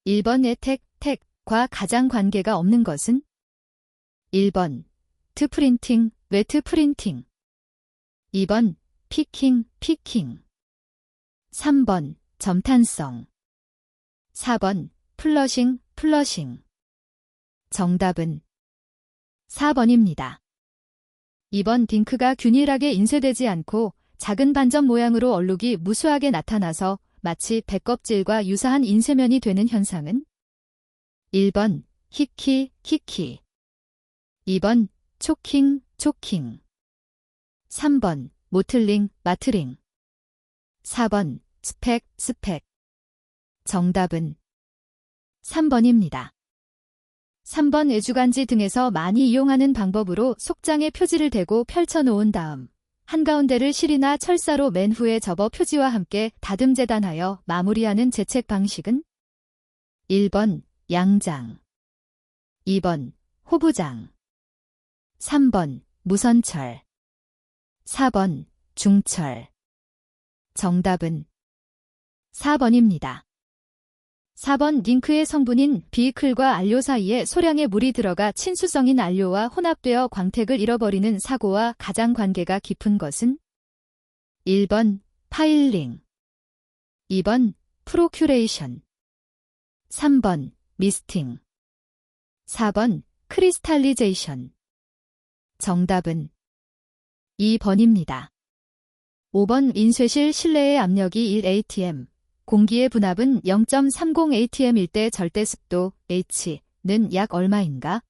1번의 택과 가장 관계가 없는 것은? 1번 트 프린팅, 웨트 프린팅. 2번 피킹. 3번 점탄성. 4번 플러싱. 정답은 4번입니다. 2번 딩크가 균일하게 인쇄되지 않고 작은 반점 모양으로 얼룩이 무수하게 나타나서 마치 백껍질과 유사한 인쇄면이 되는 현상은? 1번 히키. 2번 초킹. 3번 모틀링. 4번 스펙. 정답은 3번입니다. 3번 애주간지 등에서 많이 이용하는 방법으로 속장에 표지를 대고 펼쳐놓은 다음 한가운데를 실이나 철사로 맨 후에 접어 표지와 함께 다듬재단하여 마무리하는 제책 방식은? 1번 양장. 2번 호부장. 3번 무선철. 4번 중철. 정답은 4번입니다. 4번 딩크의 성분인 비클과 안료 사이에 소량의 물이 들어가 친수성인 안료와 혼합되어 광택을 잃어버리는 사고와 가장 관계가 깊은 것은? 1번 파일링. 2번 프로큐레이션. 3번 미스팅. 4번 크리스탈리제이션. 정답은 2번입니다. 5번 인쇄실 실내의 압력이 1atm, 공기의 분압은 0.30atm일 때 절대습도 H는 약 얼마인가?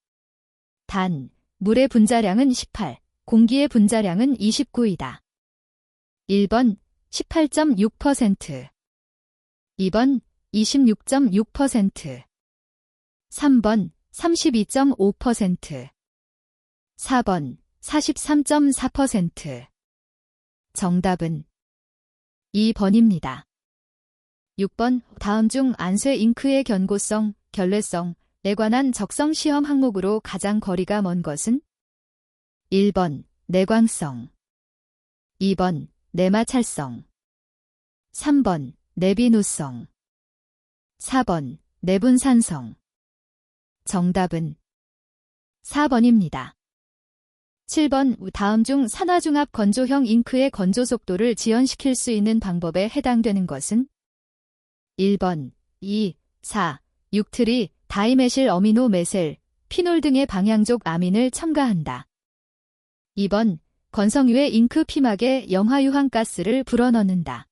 단, 물의 분자량은 18, 공기의 분자량은 29이다. 1번 18.6%, 2번 26.6%, 3번 32.5%, 4번 43.4%. 정답은 2번입니다. 6번 다음 중 안쇄 잉크의 견고성, 결례성에 관한 적성 시험 항목으로 가장 거리가 먼 것은? 1번 내광성. 2번 내마찰성. 3번 내비누성. 4번 내분산성. 정답은 4번입니다. 7번 다음 중 산화중합 건조형 잉크의 건조 속도를 지연시킬 수 있는 방법에 해당되는 것은? 1번 2, 4, 6트리 다이메실 어미노 메셀, 피놀 등의 방향족 아민을 첨가한다. 2번 건성유의 잉크 피막에 염화유황 가스를 불어넣는다.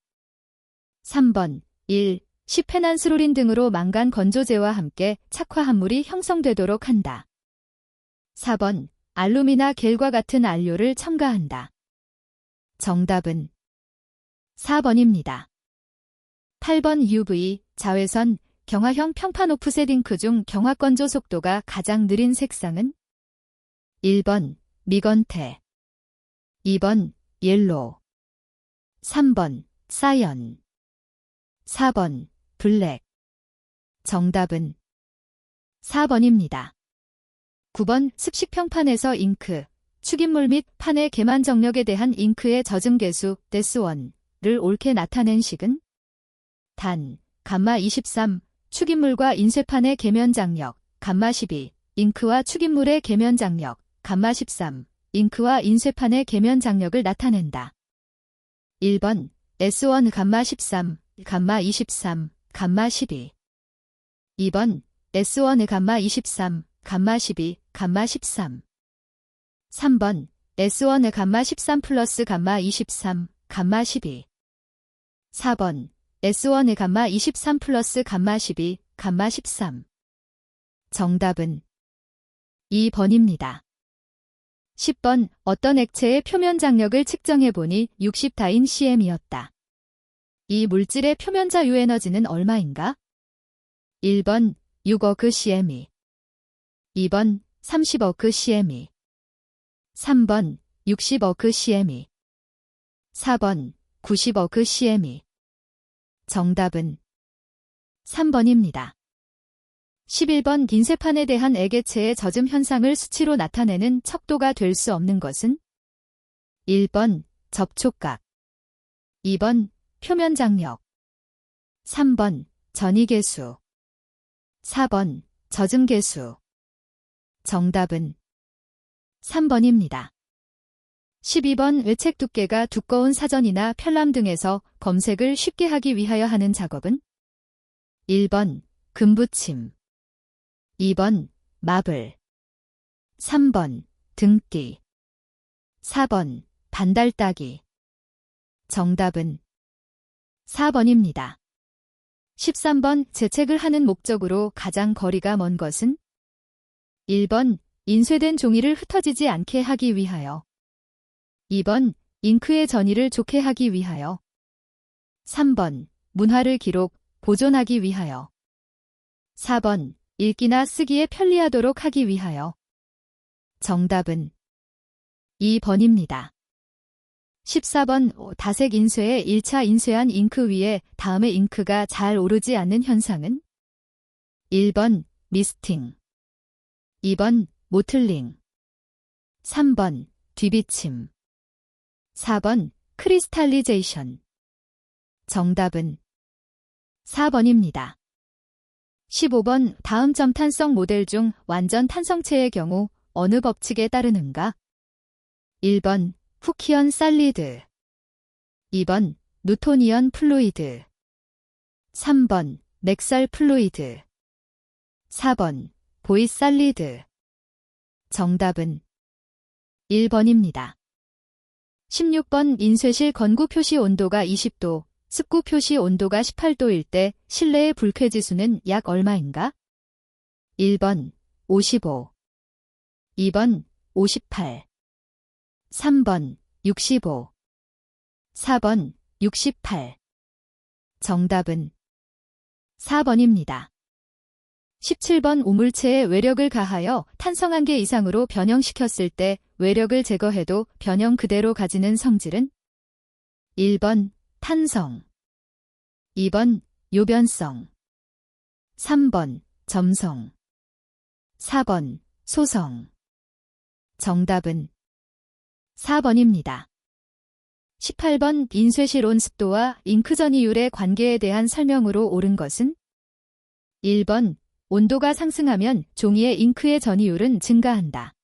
3번 1, 10페난스로린 등으로 망간 건조제와 함께 착화 합물이 형성되도록 한다. 4번 알루미나 겔과 같은 안료를 첨가한다. 정답은 4번입니다. 8번 UV, 자외선, 경화형 평판 오프셋 잉크 중 경화 건조 속도가 가장 느린 색상은? 1번 미건태. 2번 옐로우. 3번 사이언. 4번 블랙. 정답은 4번입니다. 9번 습식평판에서 잉크, 축인물 및 판의 계만 정력에 대한 잉크의 젖음 계수 데스원을 옳게 나타낸 식은? 단, 감마 23, 축인물과 인쇄판의 계면 장력, 감마 12, 잉크와 축인물의 계면 장력, 감마 13, 잉크와 인쇄판의 계면 장력을 나타낸다. 1번 S1 감마 13, 감마 23, 감마 12. 2번 S1 감마 23, 감마 12, 감마 13. 3번 S1 감마 13 플러스 감마 23, 감마 12. 4번 S1 감마 23 플러스 감마 12, 감마 13. 정답은 2번입니다. 10번 어떤 액체의 표면 장력을 측정해보니 60다인 cm이었다. 이 물질의 표면 자유 에너지는 얼마인가? 1번 6억 cm. 2번 30억 cm. 3번 60억 cm. 4번 90억 cm. 정답은 3번입니다. 11번 인쇄판에 대한 액액체의 젖음 현상을 수치로 나타내는 척도가 될 수 없는 것은? 1번 접촉각. 2번 표면 장력. 3번 전이계수. 4번 젖은 개수. 정답은 3번입니다. 12번 외책 두께가 두꺼운 사전이나 편람 등에서 검색을 쉽게 하기 위하여 하는 작업은 1번 금붙임, 2번 마블, 3번 등띠, 4번 반달 따기. 정답은 4번입니다. 13번 재책을 하는 목적으로 가장 거리가 먼 것은 1번 인쇄된 종이를 흩어지지 않게 하기 위하여, 2번 잉크의 전이를 좋게 하기 위하여, 3번 문화를 기록, 보존하기 위하여, 4번 읽기나 쓰기에 편리하도록 하기 위하여. 정답은 2번입니다. 14번 다색 인쇄의 1차 인쇄한 잉크 위에 다음에 잉크가 잘 오르지 않는 현상은 1번 미스팅, 2번 모틀링, 3번 뒤비침, 4번 크리스탈리제이션. 정답은 4번입니다. 15번 다음 점탄성 모델 중 완전 탄성체의 경우 어느 법칙에 따르는가? 1번 후키언 살리드, 2번 뉴토니언 플루이드, 3번 맥살 플루이드, 4번 보이 살리드. 정답은 1번입니다. 16번 인쇄실 건구 표시 온도가 20도, 습구 표시 온도가 18도일 때 실내의 불쾌지수는 약 얼마인가? 1번 55, 2번 58, 3번 65, 4번 68. 정답은 4번입니다. 17번 우물체에 외력을 가하여 탄성 한계 이상으로 변형시켰을 때 외력을 제거해도 변형 그대로 가지는 성질은 1번 탄성, 2번 요변성, 3번 점성, 4번 소성. 정답은 4번입니다. 18번 인쇄실 온습도와 잉크 전이율의 관계에 대한 설명으로 옳은 것은 1번 온도가 상승하면 종이의 잉크의 전이율은 증가한다.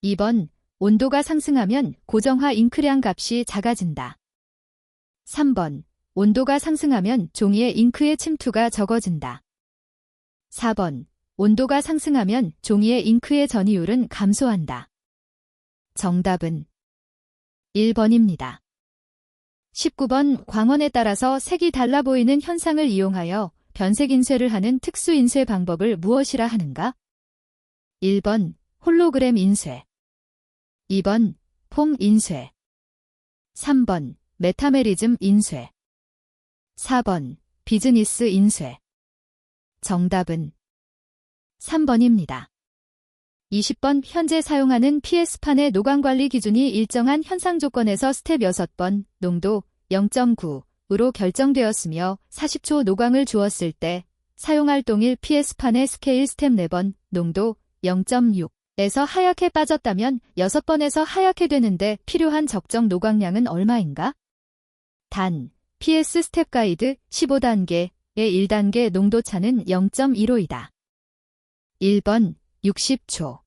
2번 온도가 상승하면 고정화 잉크량 값이 작아진다. 3번 온도가 상승하면 종이의 잉크의 침투가 적어진다. 4번 온도가 상승하면 종이의 잉크의 전이율은 감소한다. 정답은 1번입니다. 19번 광원에 따라서 색이 달라 보이는 현상을 이용하여 변색 인쇄를 하는 특수 인쇄 방법을 무엇이라 하는가? 1번 홀로그램 인쇄, 2번 폼 인쇄, 3번 메타메리즘 인쇄, 4번 비즈니스 인쇄. 정답은 3번입니다. 20번 현재 사용하는 PS판의 노광관리 기준이 일정한 현상 조건에서 스텝 6번 농도 0.9으로 결정되었으며 40초 노광을 주었을 때 사용할 동일 PS판의 스케일 스텝 4번 농도 0.6에서 하얗게 빠졌다면 6번에서 하얗게 되는데 필요한 적정 노광량은 얼마인가? 단, PS 스텝 가이드 15단계의 1단계 농도 차는 0.15이다. 1번 60초,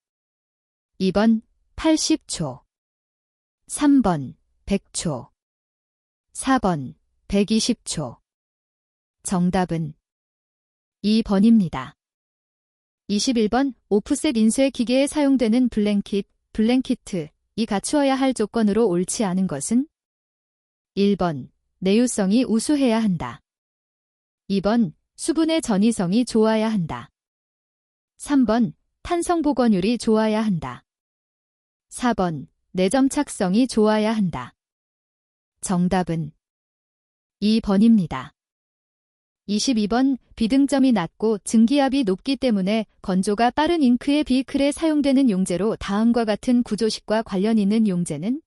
2번 80초, 3번 100초, 4번 120초. 정답은 2번입니다. 21번 오프셋 인쇄 기계에 사용되는 블랭키트이 갖추어야 할 조건으로 옳지 않은 것은 1번 내유성이 우수해야 한다. 2번 수분의 전이성이 좋아야 한다. 3번 탄성 복원율이 좋아야 한다. 4번 내점착성이 좋아야 한다. 정답은 2번입니다. 22번 비등점이 낮고 증기압이 높기 때문에 건조가 빠른 잉크의 비클에 사용되는 용제로 다음과 같은 구조식과 관련 있는 용제는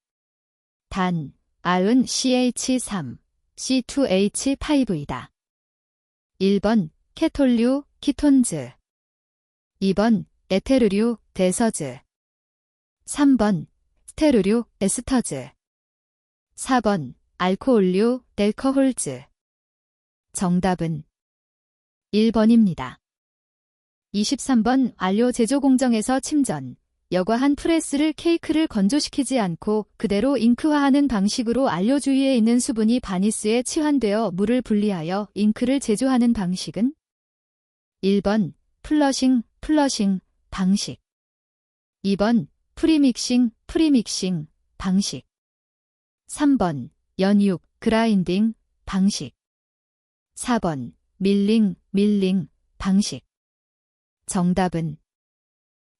단, 아은 CH3, C2H5이다. 1번 케톨류, 키톤즈, 2번 에테르류, 데서즈, 3번 스테르류, 에스터즈, 4번 알코올류, 델커홀즈. 정답은 1번입니다. 23번 안료 제조 공정에서 침전. 여과한 프레스를 케이크를 건조시키지 않고 그대로 잉크화하는 방식으로 안료 주위에 있는 수분이 바니스에 치환되어 물을 분리하여 잉크를 제조하는 방식은 1번 플러싱 방식 2번 프리믹싱 방식 3번 연육 그라인딩 방식 4번 밀링 방식 정답은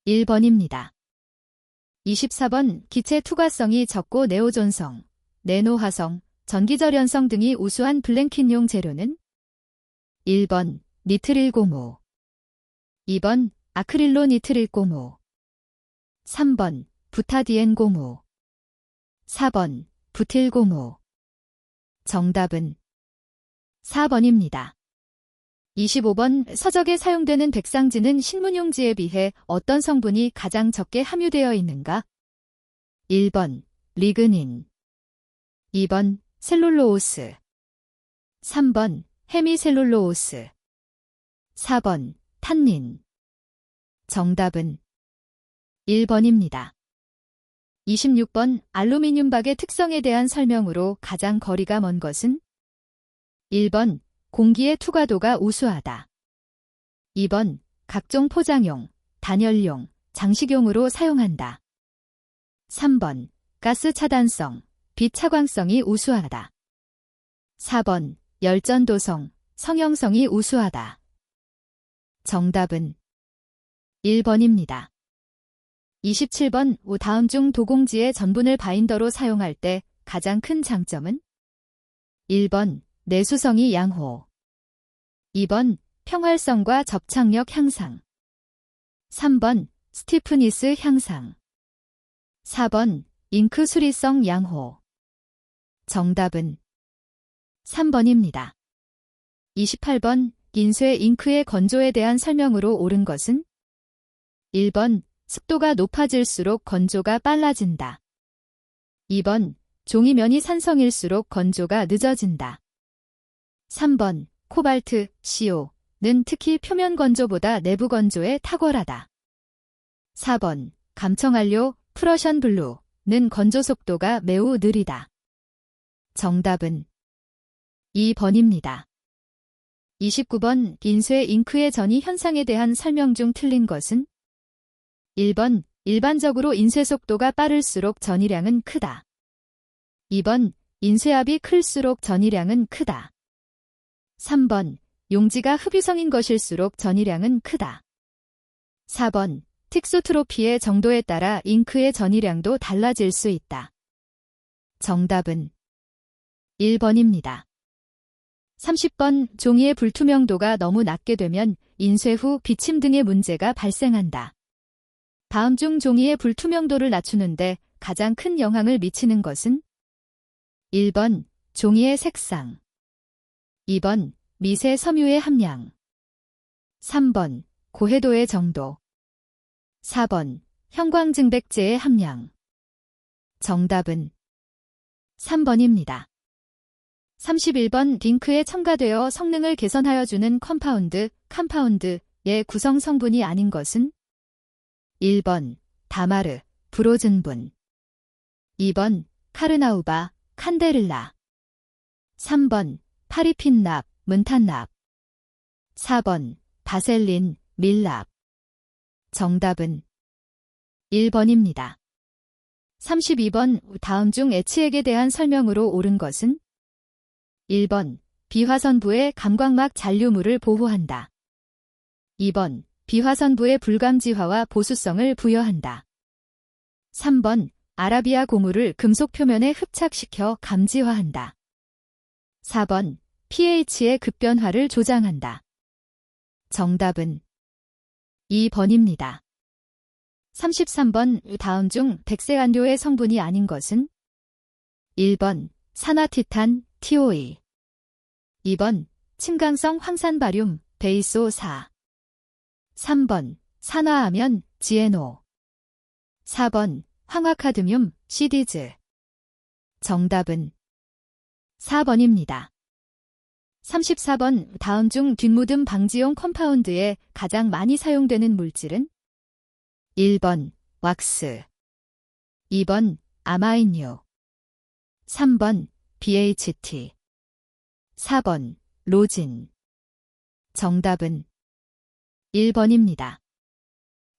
1번입니다. 24번 기체 투과성이 적고 네오존성, 네노화성, 전기절연성 등이 우수한 블랭킹용 재료는 1번 니트릴고무 2번 아크릴로 니트릴고무 3번 부타디엔 고무 4번 부틸고무 정답은 4번입니다. 25번 서적에 사용되는 백상지는 신문용지에 비해 어떤 성분이 가장 적게 함유되어 있는가? 1번 리그닌 2번 셀룰로오스 3번 헤미셀룰로오스 4번 탄닌 정답은 1번입니다. 26번 알루미늄 박의 특성에 대한 설명으로 가장 거리가 먼 것은 1번 공기의 투과도가 우수하다. 2번 각종 포장용, 단열용, 장식용으로 사용한다. 3번 가스 차단성, 빛 차광성이 우수하다. 4번 열전도성, 성형성이 우수하다. 정답은 1번입니다. 27번 다음 중 도공지의 전분을 바인더로 사용할 때 가장 큰 장점은 1번 내수성이 양호 2번 평활성과 접착력 향상 3번 스티프니스 향상 4번 잉크 수리성 양호 정답은 3번입니다. 28번 인쇄 잉크의 건조에 대한 설명으로 옳은 것은 1번 습도가 높아질수록 건조가 빨라진다. 2번 종이면이 산성일수록 건조가 늦어진다. 3번 코발트, CO는 특히 표면 건조보다 내부 건조에 탁월하다. 4번 감청안료, 프러션 블루는 건조 속도가 매우 느리다. 정답은 2번입니다. 29번 인쇄 잉크의 전이 현상에 대한 설명 중 틀린 것은 1번 일반적으로 인쇄 속도가 빠를수록 전이량은 크다. 2번 인쇄압이 클수록 전이량은 크다. 3번 용지가 흡유성인 것일수록 전이량은 크다. 4번 틱소트로피의 정도에 따라 잉크의 전이량도 달라질 수 있다. 정답은 1번입니다. 30번 종이의 불투명도가 너무 낮게 되면 인쇄 후 비침 등의 문제가 발생한다. 다음 중 종이의 불투명도를 낮추는데 가장 큰 영향을 미치는 것은 1번 종이의 색상 2번 미세 섬유의 함량 3번 고해도의 정도 4번 형광증백제의 함량 정답은 3번입니다. 31번 잉크에 첨가되어 성능을 개선하여 주는 컴파운드의 구성 성분이 아닌 것은 1번 다마르, 브로즌분 2번 카르나우바, 칸데를라 3번 파리핀납, 문탄납 4번 바셀린, 밀납 정답은 1번입니다. 32번 다음 중 애치액에 대한 설명으로 옳은 것은 1번 비화선부의 감광막 잔류물을 보호한다. 2번 비화선부의 불감지화와 보수성을 부여한다. 3번 아라비아 고무를 금속 표면에 흡착시켜 감지화한다. 4번 pH의 급변화를 조장한다. 정답은 2번입니다. 33번 다음 중 백색안료의 성분이 아닌 것은 1번 산화티탄, TOE 2번 침강성 황산바륨, 베이소4 3번 산화하면, 지에노 4번 황화카드뮴, 시디즈 정답은 4번입니다. 34번 다음 중 뒷무듬 방지용 컴파운드에 가장 많이 사용되는 물질은? 1번 왁스, 2번 아마인유, 3번 BHT, 4번 로진. 정답은 1번입니다.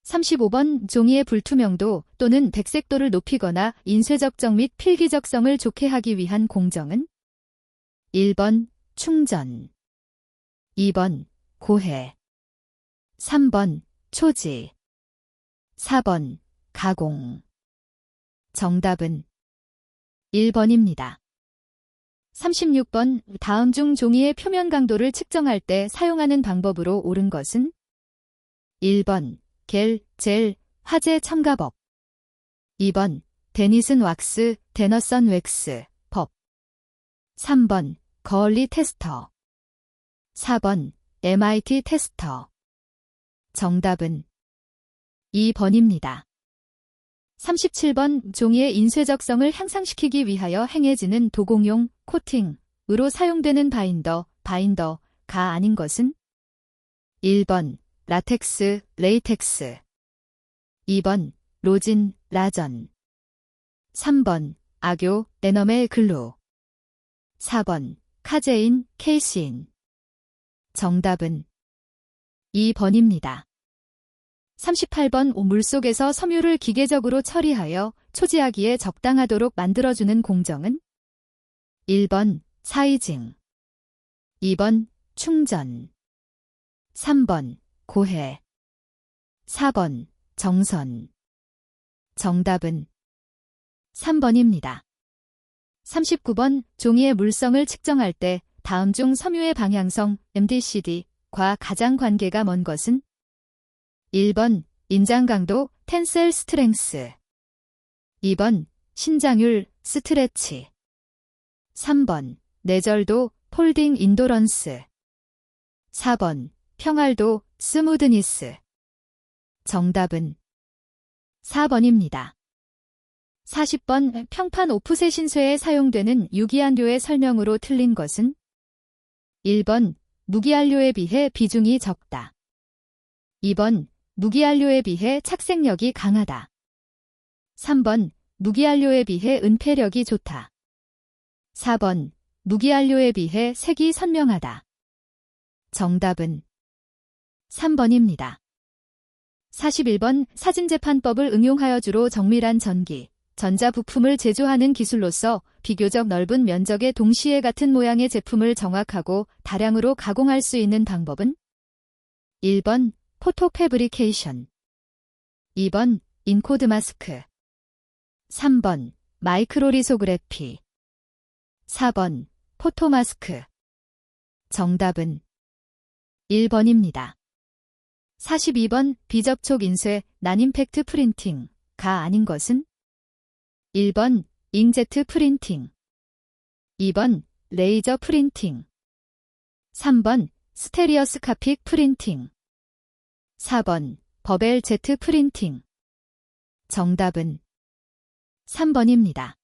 35번 종이의 불투명도 또는 백색도를 높이거나 인쇄적정 및 필기적성을 좋게 하기 위한 공정은? 1번 충전, 2번 고해, 3번 초지, 4번 가공. 정답은 1번입니다. 36번 다음 중 종이의 표면 강도를 측정할 때 사용하는 방법으로 옳은 것은? 1번 젤, 화재 첨가법, 2번 데니슨 왁스, 데너선 웩스, 법, 3번 거얼리 테스터, 4번 MIT 테스터. 정답은 2번입니다. 37번 종이의 인쇄적성을 향상시키기 위하여 행해지는 도공용 코팅으로 사용되는 바인더가 아닌 것은? 1번 라텍스, 레이텍스, 2번 로진, 라전, 3번 악교, 에너멜 글루, 4번 카제인, 케이신. 정답은 2번입니다. 38번 물속에서 섬유를 기계적으로 처리하여 초지하기에 적당하도록 만들어주는 공정은? 1번 사이징, 2번 충전, 3번 고해, 4번 정선. 정답은 3번입니다. 39번 종이의 물성을 측정할 때 다음 중 섬유의 방향성 MDCD과 가장 관계가 먼 것은? 1번 인장 강도 텐셀 스트렝스, 2번 신장률 스트레치, 3번 내절도 폴딩 인도런스, 4번 평활도 스무드니스. 정답은 4번입니다. 40번 평판 오프셋 인쇄에 사용되는 유기안료의 설명으로 틀린 것은? 1번 무기안료에 비해 비중이 적다, 2번 무기안료에 비해 착색력이 강하다, 3번 무기안료에 비해 은폐력이 좋다, 4번 무기안료에 비해 색이 선명하다. 정답은 3번입니다. 41번 사진재판법을 응용하여 주로 정밀한 전기, 전자부품을 제조하는 기술로서 비교적 넓은 면적의 동시에 같은 모양의 제품을 정확하고 다량으로 가공할 수 있는 방법은? 1번 포토 패브리케이션, 2번 인코드 마스크, 3번 마이크로리소그래피, 4번 포토 마스크. 정답은 1번입니다. 42번 비접촉 인쇄 난임팩트 프린팅가 아닌 것은? 1번 잉제트 프린팅, 2번 레이저 프린팅, 3번 스테리오스카픽 프린팅, 4번 버벨 제트 프린팅. 정답은 3번입니다.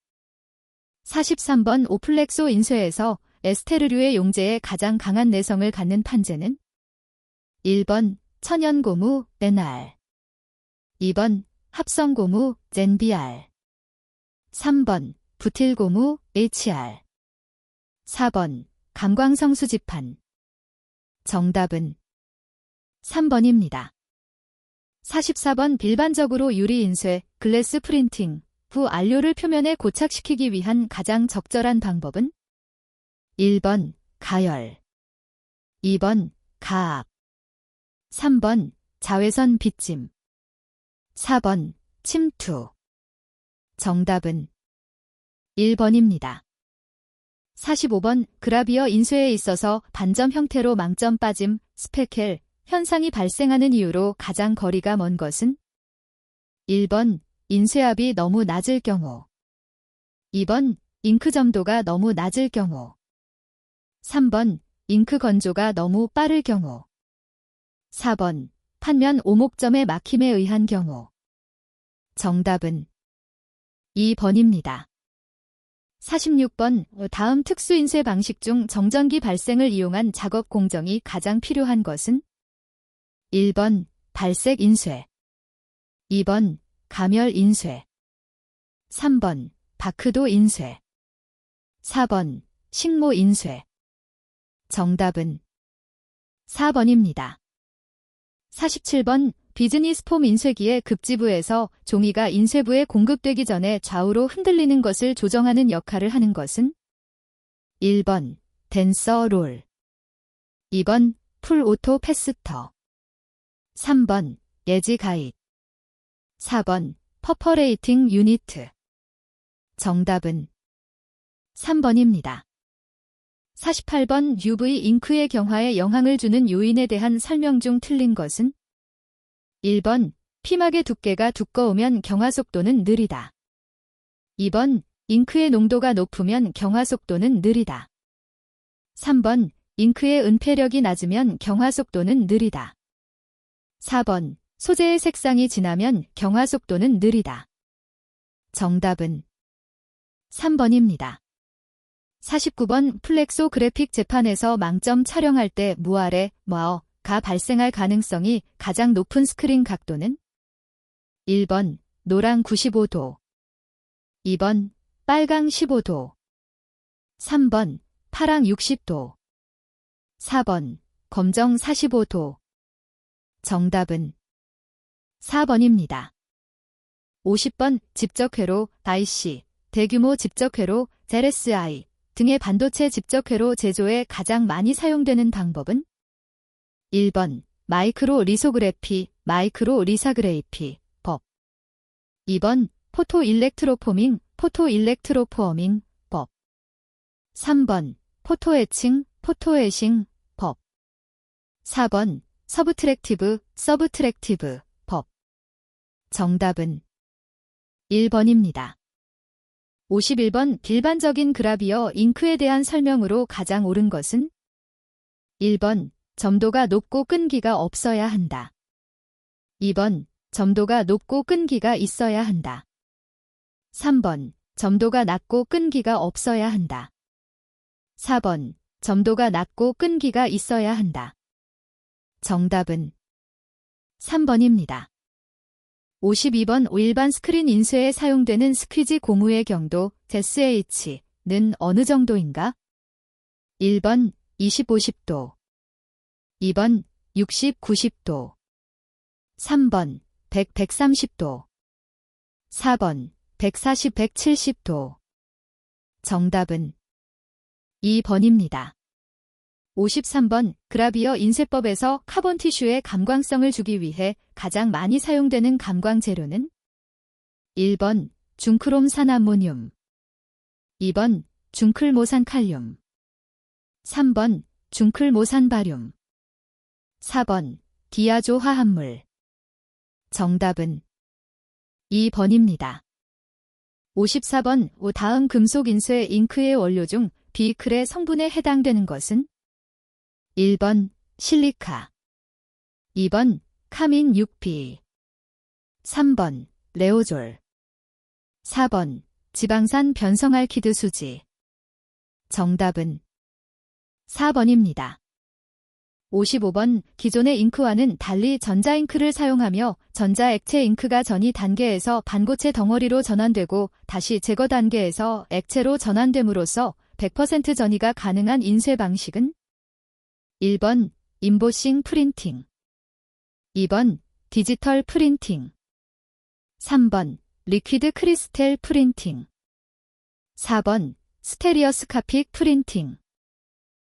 43번 오플렉소 인쇄에서 에스테르류의 용제에 가장 강한 내성을 갖는 판재는? 1번 천연고무 NR, 2번 합성고무 ZenBR, 3번 부틸고무 HR, 4번 감광성 수지판. 정답은 3번입니다. 44번 일반적으로 유리 인쇄, 글래스 프린팅 후 안료를 표면에 고착시키기 위한 가장 적절한 방법은? 1번 가열, 2번 가압, 3번 자외선 빗짐, 4번 침투. 정답은 1번입니다. 45번 그라비어 인쇄에 있어서 반점 형태로 망점 빠짐, 스페켈 현상이 발생하는 이유로 가장 거리가 먼 것은? 1번 인쇄압이 너무 낮을 경우, 2번 잉크 점도가 너무 낮을 경우, 3번 잉크 건조가 너무 빠를 경우, 4번 판면 오목점의 막힘에 의한 경우. 정답은 2번입니다. 46번 다음 특수인쇄 방식 중 정전기 발생을 이용한 작업 공정이 가장 필요한 것은? 1번 발색 인쇄, 2번 가멸 인쇄, 3번 바크도 인쇄, 4번 식모 인쇄. 정답은 4번입니다. 47번 비즈니스 폼 인쇄기의 급지부에서 종이가 인쇄부에 공급되기 전에 좌우로 흔들리는 것을 조정하는 역할을 하는 것은? 1번 댄서 롤, 2번 풀 오토 패스터, 3번 예지 가이드, 4번 퍼퍼레이팅 유니트. 정답은 3번입니다. 48번 UV 잉크의 경화에 영향을 주는 요인에 대한 설명 중 틀린 것은? 1번 피막의 두께가 두꺼우면 경화 속도는 느리다. 2번 잉크의 농도가 높으면 경화 속도는 느리다. 3번 잉크의 은폐력이 낮으면 경화 속도는 느리다. 4번 소재의 색상이 진하면 경화 속도는 느리다. 정답은 3번입니다. 49번 플렉소그래픽 재판에서 망점 촬영할 때 무아래, 가 발생할 가능성이 가장 높은 스크린 각도는? 1번 노랑 95도, 2번 빨강 15도, 3번 파랑 60도, 4번 검정 45도. 정답은 4번입니다. 50번 집적회로, IC, 대규모 집적회로, ZSI 등의 반도체 집적회로 제조에 가장 많이 사용되는 방법은? 1번 마이크로 리소그래피, 마이크로 리사그레이피 법, 2번 포토 일렉트로포밍, 포토 일렉트로포어밍 법, 3번 포토 에칭, 포토 에싱 법, 4번 서브트랙티브, 서브트랙티브 법. 정답은 1번입니다. 51번 일반적인 그라비어 잉크에 대한 설명으로 가장 옳은 것은? 1번 점도가 높고 끈기가 없어야 한다. 2번 점도가 높고 끈기가 있어야 한다. 3번 점도가 낮고 끈기가 없어야 한다. 4번 점도가 낮고 끈기가 있어야 한다. 정답은 3번입니다. 52번 일반 스크린 인쇄에 사용되는 스퀴지 고무의 경도 ZSH는 어느 정도인가? 1번 20-50도, 2번 60-90도, 3번 100-130도, 4번 140-170도. 정답은 2번입니다. 53번 그라비어 인쇄법에서 카본 티슈의 감광성을 주기 위해 가장 많이 사용되는 감광 재료는? 1번 중크롬 산암모늄, 2번 중클모산 칼륨, 3번 중클모산 바륨, 4번 디아조 화합물. 정답은 2번입니다. 54번 다음 금속 인쇄 잉크의 원료 중 비클의 성분에 해당되는 것은? 1번 실리카, 2번 카민 6B, 3번 레오졸, 4번 지방산 변성알키드 수지. 정답은 4번입니다. 55번 기존의 잉크와는 달리 전자잉크를 사용하며 전자액체 잉크가 전이 단계에서 반고체 덩어리로 전환되고 다시 제거 단계에서 액체로 전환됨으로써 100% 전이가 가능한 인쇄 방식은? 1번 임보싱 프린팅, 2번 디지털 프린팅, 3번 리퀴드 크리스텔 프린팅, 4번 스테리오스카픽 프린팅.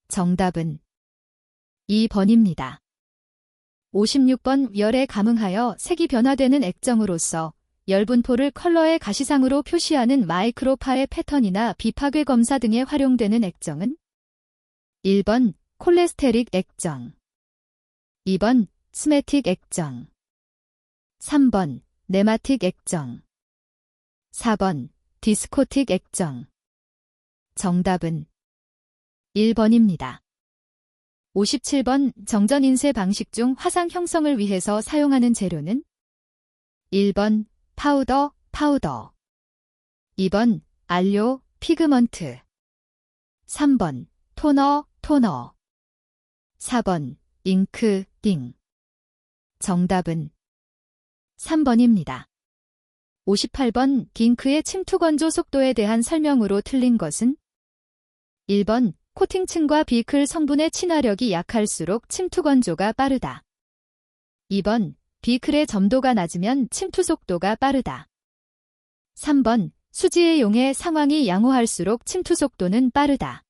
정답은 2번입니다. 56번 열에 감응하여 색이 변화되는 액정으로서 열 분포를 컬러의 가시상으로 표시하는 마이크로파의 패턴이나 비파괴 검사 등에 활용되는 액정은? 1번 콜레스테릭 액정, 2번 스메틱 액정, 3번 네마틱 액정, 4번 디스코틱 액정. 정답은 1번입니다. 57번 정전 인쇄 방식 중 화상 형성을 위해서 사용하는 재료는? 1번 파우더, 2번 안료, 피그먼트. 3번, 토너, 토너. 4번, 잉크, 띵. 정답은 3번입니다. 58번, 잉크의 침투 건조 속도에 대한 설명으로 틀린 것은? 1번, 코팅층과 비클 성분의 친화력이 약할수록 침투 건조가 빠르다. 2번, 비클의 점도가 낮으면 침투 속도가 빠르다. 3번, 수지의 용해 상황이 양호할수록 침투 속도는 빠르다.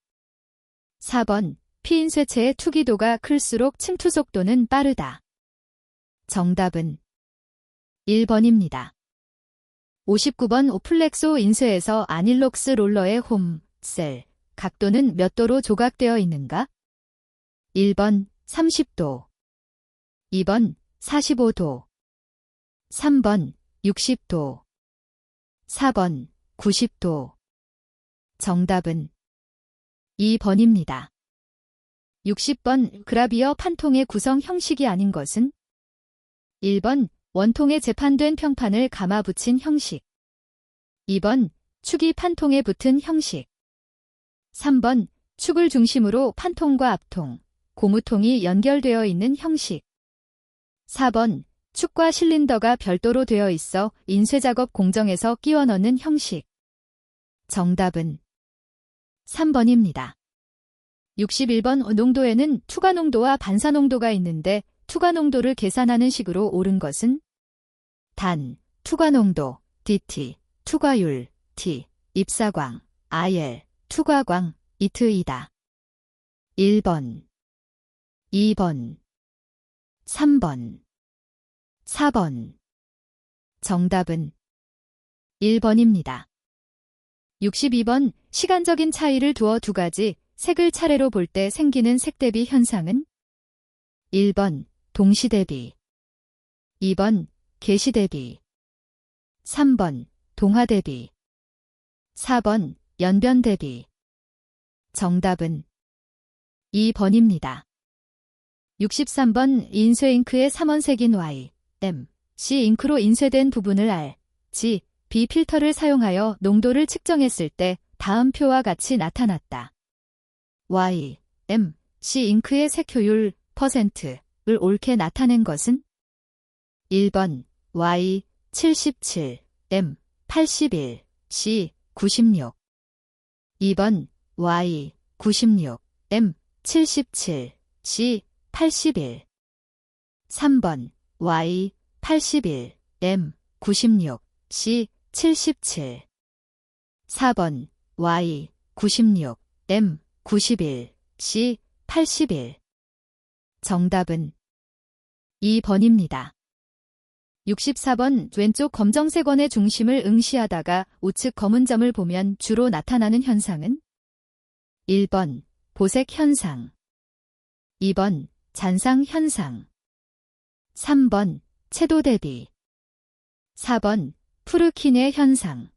4번, 피인쇄체의 투기도가 클수록 침투 속도는 빠르다. 정답은 1번입니다. 59번, 오플렉소 인쇄에서 아닐록스 롤러의 홈, 셀, 각도는 몇 도로 조각되어 있는가? 1번, 30도. 2번, 45도. 3번, 60도. 4번, 90도. 정답은 2번입니다. 60번, 그라비어 판통의 구성 형식이 아닌 것은? 1번, 원통에 재판된 평판을 감아 붙인 형식. 2번, 축이 판통에 붙은 형식. 3번, 축을 중심으로 판통과 앞통, 고무통이 연결되어 있는 형식. 4번, 축과 실린더가 별도로 되어 있어 인쇄작업 공정에서 끼워 넣는 형식. 정답은 3번입니다. 61번, 농도에는 투과 농도와 반사 농도가 있는데 투과 농도를 계산하는 식으로 옳은 것은? 단, 투과 농도, DT, 투과율, T, 입사광, IL, 투과광, 이트이다. 1번, 2번, 3번, 4번. 정답은 1번입니다. 62번, 시간적인 차이를 두어 두 가지 색을 차례로 볼 때 생기는 색대비 현상은? 1번, 동시대비. 2번, 계시대비. 3번, 동화대비. 4번, 연변대비. 정답은 2번입니다. 63번, 인쇄잉크의 삼원색인 Y, M, C 잉크로 인쇄된 부분을 R, G, B 필터를 사용하여 농도를 측정했을 때 다음 표와 같이 나타났다. Y, M, C 잉크의 색효율 %를 옳게 나타낸 것은? 1번, Y, 77, M, 81, C, 96. 2번, Y, 96, M, 77, C, 81. 3번, Y, 81, M, 96, C, 77. 4번, Y, 96, M, 91, C, 81. 정답은 2번입니다. 64번, 왼쪽 검정색 원의 중심을 응시하다가 우측 검은 점을 보면 주로 나타나는 현상은? 1번, 보색 현상. 2번, 잔상 현상. 3번, 채도 대비. 4번, 푸르키네 현상.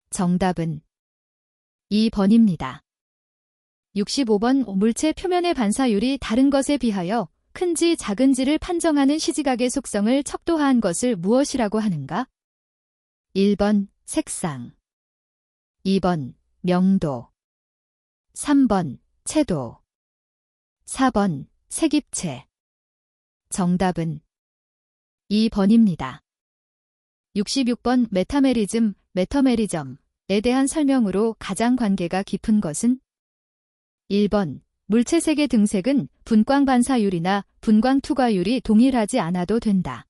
정답은 2번입니다. 65번, 물체 표면의 반사율이 다른 것에 비하여 큰지 작은지를 판정하는 시지각의 속성을 척도화한 것을 무엇이라고 하는가? 1번, 색상. 2번, 명도. 3번, 채도. 4번, 색입체. 정답은 2번입니다. 66번, 메타메리즘, 메터메리점에 대한 설명으로 가장 관계가 깊은 것은? 1번, 물체색의 등색은 분광 반사율이나 분광 투과율이 동일하지 않아도 된다.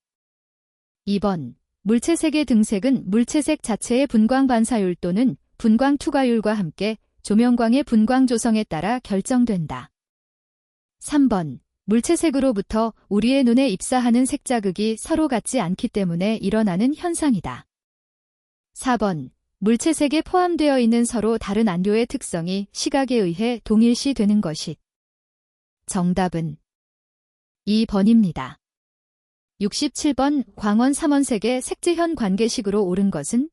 2번, 물체색의 등색은 물체색 자체의 분광 반사율 또는 분광 투과율과 함께 조명광의 분광 조성에 따라 결정된다. 3번, 물체색으로부터 우리의 눈에 입사하는 색자극이 서로 같지 않기 때문에 일어나는 현상이다. 4번, 물체색에 포함되어 있는 서로 다른 안료의 특성이 시각에 의해 동일시되는 것이. 정답은 2번입니다. 67번, 광원 삼원색의 색지현 관계식으로 옳은 것은?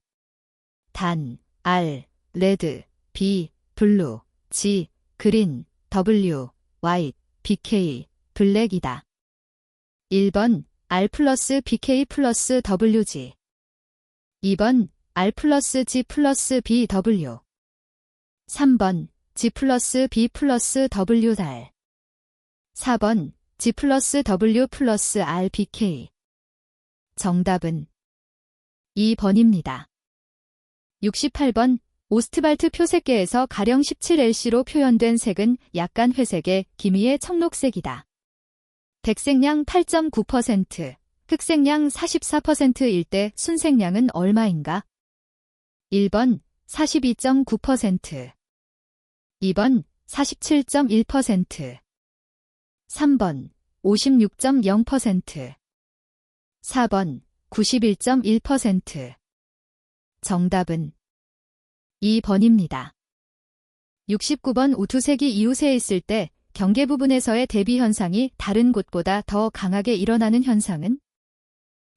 단, R, 레드, B, 블루, G, 그린, W, 화이트, BK, 블랙이다. 1번, R 플러스 BK 플러스 WG. 2번, R 플러스 G 플러스 BW. 3번 G 플러스 B 플러스 W 달. 4번 G 플러스 W 플러스 R BK. 정답은 2번입니다. 68번 오스트발트 표색계에서 가령 17LC로 표현된 색은 약간 회색의 기미의 청록색이다. 백색량 8.9%, 흑색량 44%일 때 순색량은 얼마인가? 1번 42.9%, 2번 47.1%, 3번 56.0%, 4번 91.1%. 정답은 2번입니다. 69번 우투색이 이웃에 있을 때 경계 부분에서의 대비 현상이 다른 곳보다 더 강하게 일어나는 현상은?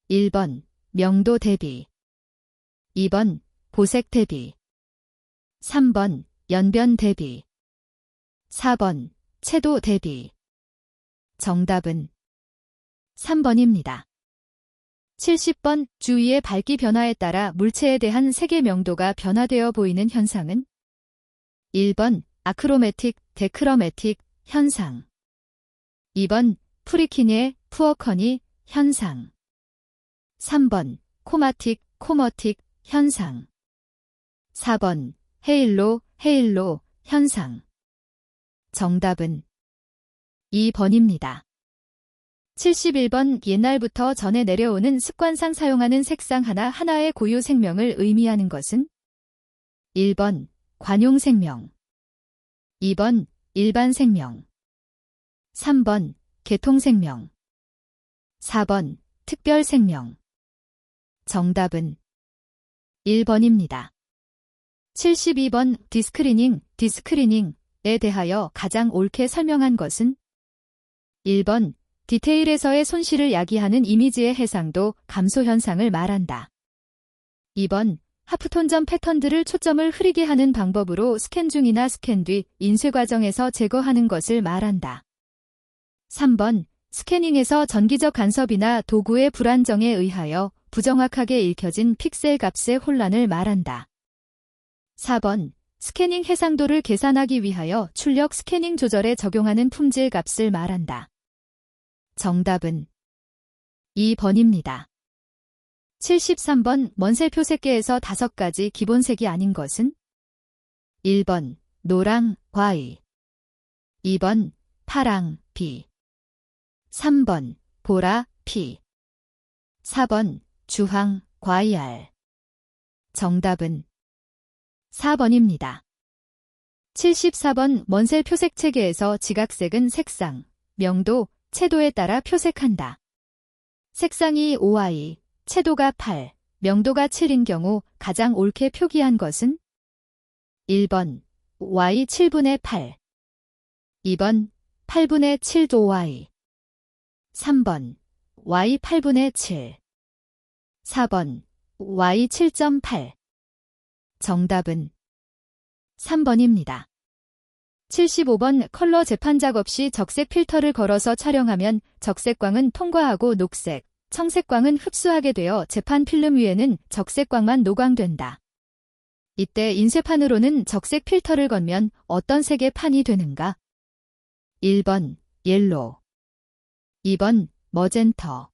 1번 명도 대비, 2번 보색 대비, 3번 연변 대비, 4번 채도 대비. 정답은 3번입니다. 70번 주위의 밝기 변화에 따라 물체에 대한 색의 명도가 변화되어 보이는 현상은? 1번 아크로매틱, 데크로매틱 현상, 2번 프리키니의 푸어커니 현상, 3번 코마틱, 코머틱 현상, 4번 헤일로, 헤일로 현상. 정답은 2번입니다. 71번 옛날부터 전해 내려오는 습관상 사용하는 색상 하나하나의 고유 생명을 의미하는 것은? 1번 관용 생명, 2번 일반 생명, 3번 계통 생명, 4번 특별 생명. 정답은 1번입니다. 72번 디스크리닝에 대하여 가장 옳게 설명한 것은? 1번 디테일에서의 손실을 야기하는 이미지의 해상도 감소 현상을 말한다. 2번 하프톤점 패턴들을 초점을 흐리게 하는 방법으로 스캔 중이나 스캔 뒤 인쇄 과정에서 제거하는 것을 말한다. 3번 스캐닝에서 전기적 간섭이나 도구의 불안정에 의하여 부정확하게 읽혀진 픽셀 값의 혼란을 말한다. 4번 스캐닝 해상도를 계산하기 위하여 출력 스캐닝 조절에 적용하는 품질 값을 말한다. 정답은 2번입니다. 73번 먼셀 표색계에서 5가지 기본색이 아닌 것은? 1번 노랑, Y, 2번 파랑, B, 3번 보라, P, 4번 주황, YR. 정답은 4번입니다. 74번 먼셀 표색 체계에서 지각색은 색상, 명도, 채도에 따라 표색한다. 색상이 5Y, 채도가 8, 명도가 7인 경우 가장 옳게 표기한 것은? 1번 Y 7분의 8, 2번 8분의 7도 Y, 3번 Y 8분의 7, 4번 Y 7.8. 정답은 3번입니다. 75번 컬러 재판 작업 시 적색 필터를 걸어서 촬영하면 적색광은 통과하고 녹색, 청색광은 흡수하게 되어 재판 필름 위에는 적색광만 노광된다. 이때 인쇄판으로는 적색 필터를 걸면 어떤 색의 판이 되는가? 1번 옐로우, 2번 머젠터,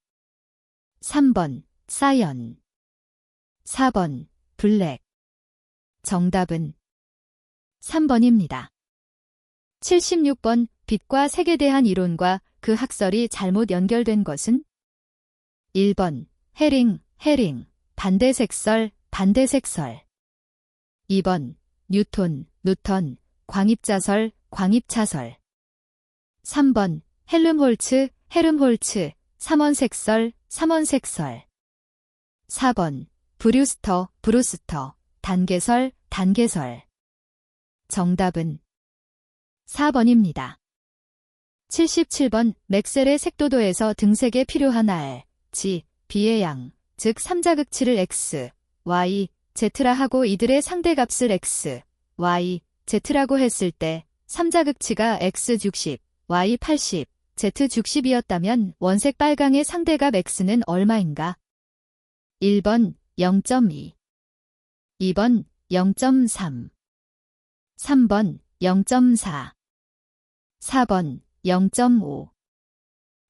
3번 사이언, 4번 블랙. 정답은 3번입니다. 76번 빛과 색에 대한 이론과 그 학설이 잘못 연결된 것은? 1번 헤링, 반대색설, 2번 뉴턴, 광입자설, 광입차설. 3번 헬름홀츠, 삼원색설, 4번 브루스터, 단계설. 정답은 4번입니다. 77번 맥셀의 색도도에서 등색에 필요한 R, G, B의 양, 즉 삼자극치를 X, Y, Z라 하고 이들의 상대값을 X, Y, Z라고 했을 때 삼자극치가 X 60, Y 80, Z 60이었다면 원색 빨강의 상대값 X는 얼마인가? 1번 0.2, 2번 0.3, 3번 0.4, 4번 0.5.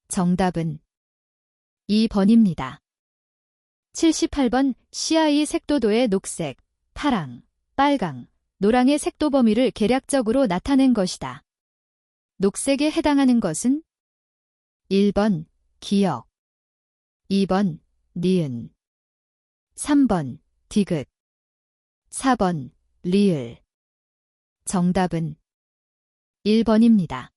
정답은 2번입니다. 78번 CI 색도도의 녹색, 파랑, 빨강, 노랑의 색도 범위를 계략적으로 나타낸 것이다. 녹색에 해당하는 것은 1번 기역, 2번 니은, 3번 디귿, 4번 리을. 정답은 1번입니다.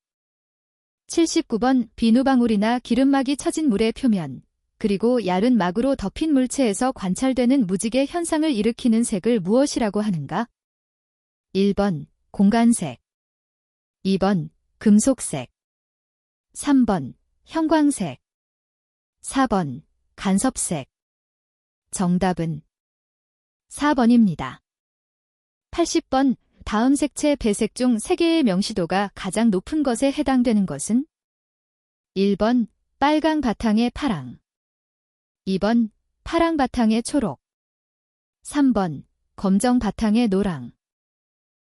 79번 비누방울이나 기름막이 처진 물의 표면, 그리고 얇은 막으로 덮인 물체에서 관찰되는 무지개 현상을 일으키는 색을 무엇이라고 하는가? 1번 공간색, 2번 금속색, 3번 형광색, 4번 간섭색. 정답은 4번입니다. 80번 다음 색채 배색 중 3개의 명시도가 가장 높은 것에 해당되는 것은 1번 빨강 바탕의 파랑, 2번 파랑 바탕의 초록, 3번 검정 바탕의 노랑,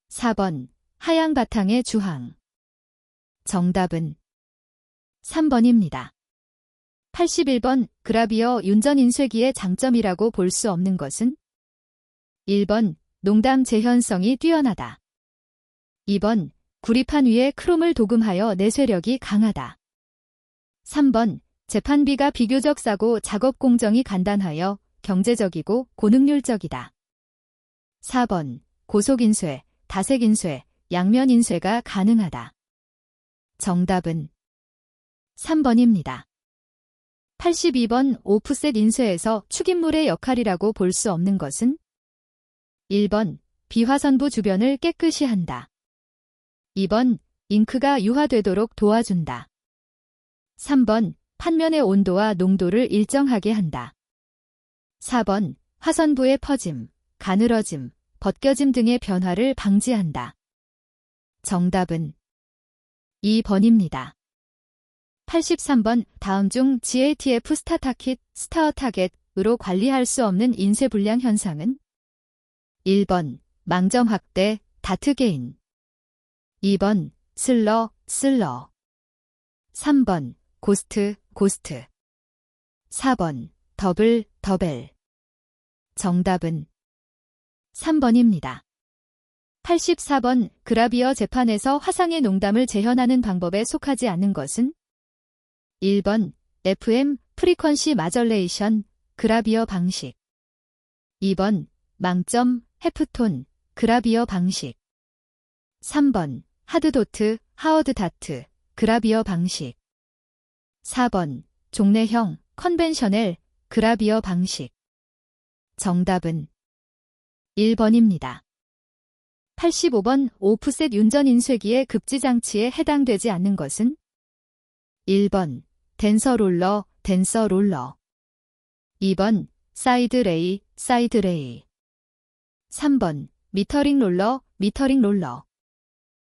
4번 하양 바탕의 주황. 정답은 3번입니다. 81번 그라비어 윤전인쇄기의 장점이라고 볼 수 없는 것은 1번 농담 재현성이 뛰어나다, 2번 구리판 위에 크롬을 도금하여 내쇄력이 강하다, 3번 재판비가 비교적 싸고 작업 공정이 간단하여 경제적이고 고능률적이다, 4번 고속인쇄, 다색인쇄, 양면인쇄가 가능하다. 정답은 3번입니다. 82번 오프셋 인쇄에서 축인물의 역할이라고 볼 수 없는 것은 1번 비화선부 주변을 깨끗이 한다, 2번 잉크가 유화되도록 도와준다, 3번 판면의 온도와 농도를 일정하게 한다, 4번 화선부의 퍼짐, 가늘어짐, 벗겨짐 등의 변화를 방지한다. 정답은 2번입니다. 83번 다음 중 GATF 스타타킷, 스타어 타겟으로 관리할 수 없는 인쇄 불량 현상은 1번 망점 확대, 다트 게인, 2번 슬러, 3번 고스트, 4번 더블, 정답은 3번입니다. 84번 그라비어 재판에서 화상의 농담을 재현하는 방법에 속하지 않는 것은 1번 FM 프리퀀시 마절레이션, 그라비어 방식, 2번 망점, 해프톤, 그라비어 방식, 3번 하드도트, 하워드 다트, 그라비어 방식, 4번 종래형, 컨벤셔넬, 그라비어 방식. 정답은 1번입니다. 85번 오프셋 윤전 인쇄기의 급지장치에 해당되지 않는 것은 1번 댄서 롤러, 2번 사이드 레이, 3번 미터링 롤러,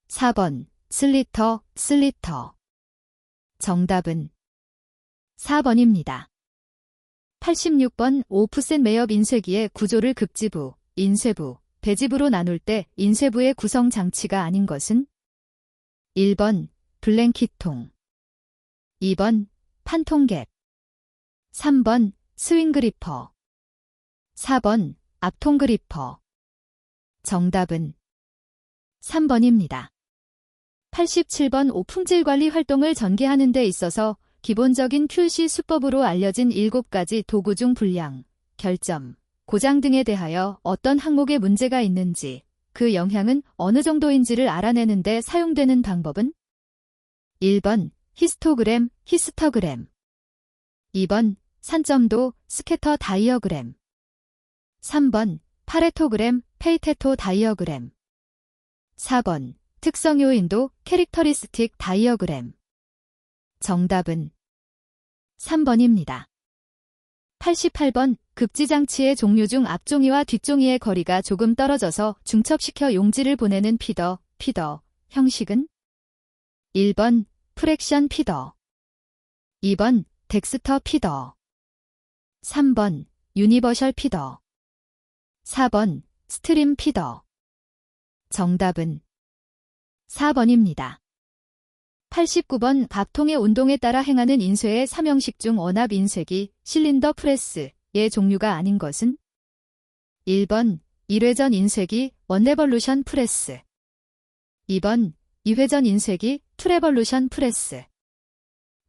4번 슬리터. 정답은 4번입니다. 86번 오프셋 매엽 인쇄기의 구조를 급지부, 인쇄부, 배지부로 나눌 때 인쇄부의 구성 장치가 아닌 것은 1번 블랭킷통, 2번 판통갭, 3번 스윙 그리퍼, 4번 앞통 그리퍼. 정답은 3번입니다. 87번 오품질 관리 활동을 전개하는 데 있어서 기본적인 QC 수법으로 알려진 7가지 도구 중 불량, 결점, 고장 등에 대하여 어떤 항목에 문제가 있는지, 그 영향은 어느 정도인지를 알아내는 데 사용되는 방법은 1번 히스토그램, 히스터그램, 2번 산점도, 스캐터 다이어그램, 3번 파레토그램, 페이테토 다이어그램, 4번 특성 요인도, 캐릭터리스틱 다이어그램. 정답은 3번입니다. 88번 급지장치의 종류 중 앞종이와 뒷종이의 거리가 조금 떨어져서 중첩시켜 용지를 보내는 피더 형식은 1번 프랙션 피더, 2번 덱스터 피더, 3번 유니버셜 피더, 4번 스트림 피더. 정답은 4번입니다. 89번 밥통의 운동에 따라 행하는 인쇄의 3형식 중 원압 인쇄기, 실린더 프레스의 종류가 아닌 것은? 1번 1회전 인쇄기, 원레볼루션 프레스. 2번 2회전 인쇄기, 투레볼루션 프레스.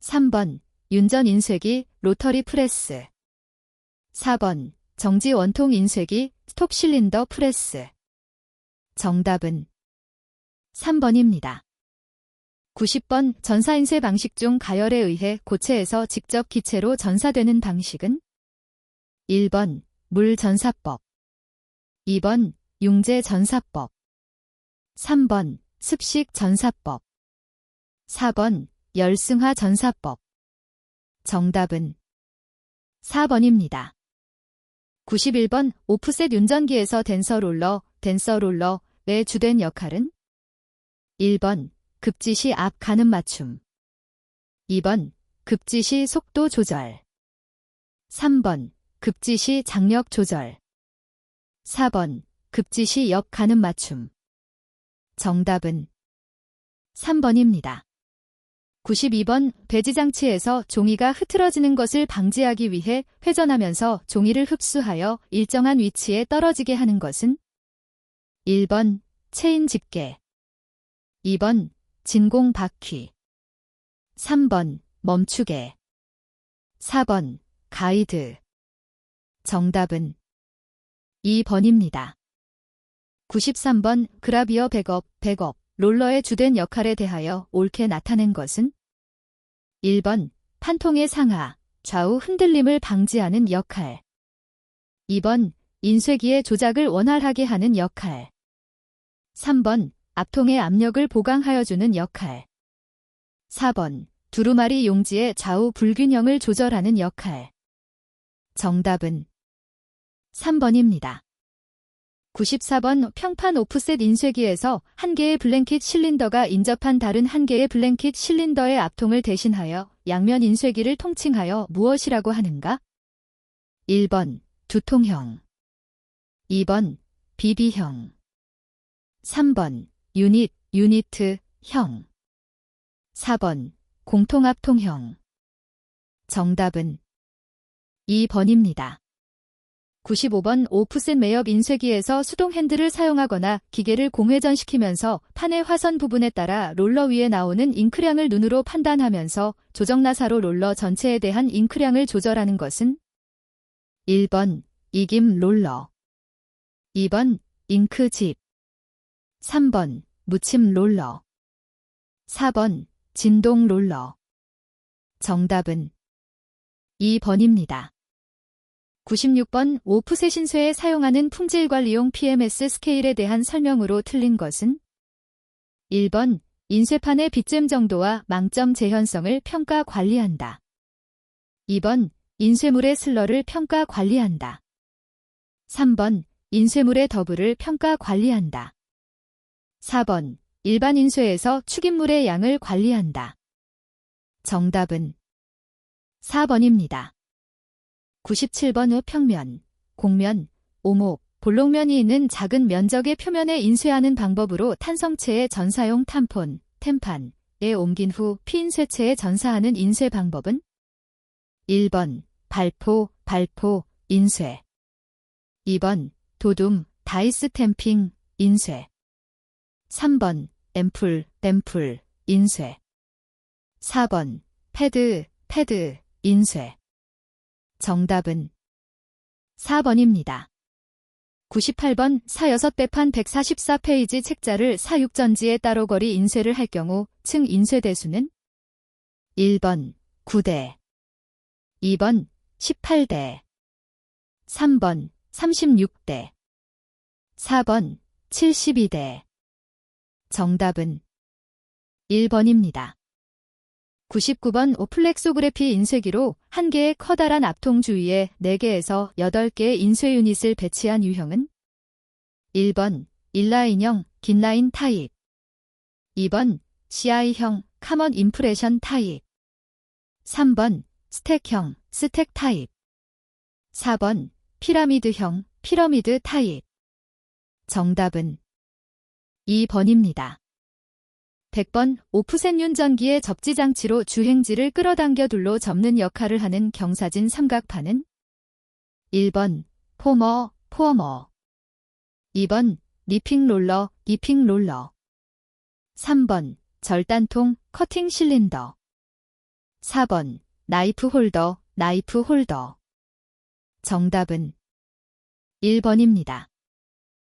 3번 윤전 인쇄기, 로터리 프레스. 4번 정지 원통 인쇄기, 스톡 실린더 프레스. 정답은 3번입니다. 90번 전사인쇄 방식 중 가열에 의해 고체에서 직접 기체로 전사되는 방식은? 1번 물전사법. 2번 융제전사법. 3번 습식전사법. 4번 열승화전사법. 정답은 4번입니다. 91번 오프셋 윤전기에서 댄서롤러의 주된 역할은? 1번 급지시 앞 가늠 맞춤. 2번 급지시 속도 조절. 3번 급지시 장력 조절. 4번 급지시 옆 가늠 맞춤. 정답은 3번입니다. 92번 배지장치에서 종이가 흐트러지는 것을 방지하기 위해 회전하면서 종이를 흡수하여 일정한 위치에 떨어지게 하는 것은? 1번 체인 집게. 2번 진공 바퀴. 3번 멈추개. 4번 가이드. 정답은 2번입니다. 93번 그라비어 백업, 롤러의 주된 역할에 대하여 옳게 나타낸 것은? 1번 판통의 상하, 좌우 흔들림을 방지하는 역할. 2번 인쇄기의 조작을 원활하게 하는 역할. 3번 앞통의 압력을 보강하여 주는 역할. 4번 두루마리 용지의 좌우 불균형을 조절하는 역할. 정답은 3번입니다. 94번 평판 오프셋 인쇄기에서 한 개의 블랭킷 실린더가 인접한 다른 한 개의 블랭킷 실린더의 앞통을 대신하여 양면 인쇄기를 통칭하여 무엇이라고 하는가? 1번 두통형. 2번 비비형. 3번 유니트형. 4번 공통합통형. 정답은 2번입니다. 95번 오프셋 매엽 인쇄기에서 수동 핸들을 사용하거나 기계를 공회전시키면서 판의 화선 부분에 따라 롤러 위에 나오는 잉크량을 눈으로 판단하면서 조정 나사로 롤러 전체에 대한 잉크량을 조절하는 것은? 1번 이김 롤러. 2번 잉크집. 3번 무침 롤러. 4번 진동 롤러. 정답은 2번입니다. 96번 오프셋 인쇄에 사용하는 품질관리용 PMS 스케일에 대한 설명으로 틀린 것은? 1번 인쇄판의 빗잼 정도와 망점 재현성을 평가 관리한다. 2번 인쇄물의 슬러를 평가 관리한다. 3번 인쇄물의 더블을 평가 관리한다. 4번 일반 인쇄에서 축입물의 양을 관리한다. 정답은 4번입니다. 97번 평면, 곡면, 오목, 볼록면이 있는 작은 면적의 표면에 인쇄하는 방법으로 탄성체의 전사용 템판에 옮긴 후 피인쇄체에 전사하는 인쇄 방법은? 1번 발포, 인쇄. 2번 도둠, 다이스탬핑, 인쇄. 3번 앰플, 인쇄. 4번 패드, 인쇄. 정답은 4번입니다. 98번 사6배판 144페이지 책자를 사6전지에 따로 거리 인쇄를 할 경우 층 인쇄 대수는? 1번 9대. 2번 18대. 3번 36대. 4번 72대. 정답은 1번입니다. 99번 오플렉소그래피 인쇄기로 한 개의 커다란 앞통 주위에 4개에서 8개의 인쇄 유닛을 배치한 유형은? 1번 인라인형 긴 라인 타입. 2번 CI형 카먼 임프레션 타입. 3번 스택형 스택 타입. 4번 피라미드형 피러미드 타입. 정답은 2번입니다. 100번 오프셋 윤전기의 접지장치로 주행지를 끌어당겨 둘로 접는 역할을 하는 경사진 삼각판은 1번 포머, 포어머 2번 리핑 롤러, 리핑 롤러 3번 절단통, 커팅 실린더 4번 나이프 홀더, 나이프 홀더 정답은 1번입니다.